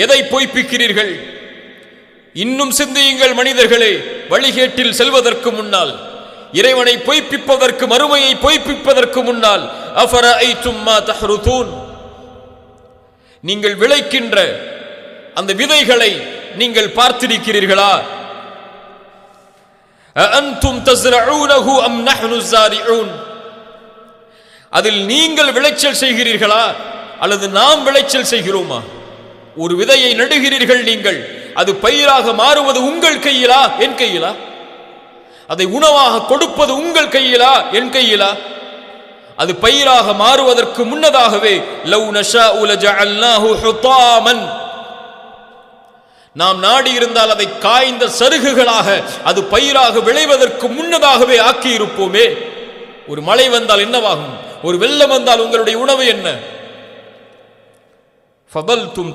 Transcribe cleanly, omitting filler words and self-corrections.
எதை பொய்ப்பிக்கிறீர்கள்? இன்னும் சிந்தியுங்கள் மனிதர்களே. வழிகேட்டில் செல்வதற்கு முன்னால், இறைவனை பொய்ப்பிப்பதற்கு, மறுமையை பொய்ப்பிப்பதற்கு முன்னால், அஃபரஐதும் மா தஹ்ருதூன், நீங்கள் விளைக்கின்ற அந்த விதைகளை நீங்கள் பார்த்திருக்கிறீர்களா? அஅன்தும் தஸ்ரஊனஹு அம் நஹ்னு ஸாரிஊன், அதில் நீங்கள் விளைச்சல் செய்கிறீர்களா அல்லது நாம் விளைச்சல் செய்கிறோமா? ஒரு விதையை நடுகிறீர்கள் நீங்கள், அது பயிராக மாறுவது உங்கள் கையிலா என் கையிலா? அதை உணவாக கொடுப்பது உங்கள் கையிலா என் கையிலா? அது பயிராக மாறுவதற்கு முன்னதாகவே லவ் நஷாஉ லஜஅல்னாஹு ஹுதாமன், நாம் நாடி இருந்தால் அதை காய்ந்த சருகுகளாக அது பயிராக விளைவதற்கு முன்னதாகவே ஆக்கி இருப்போமே. ஒரு மழை வந்தால் என்னவாகும்? ஒரு வெள்ளம் வந்தால் உங்களுடைய உணவு என்ன? ஃபபல்தும்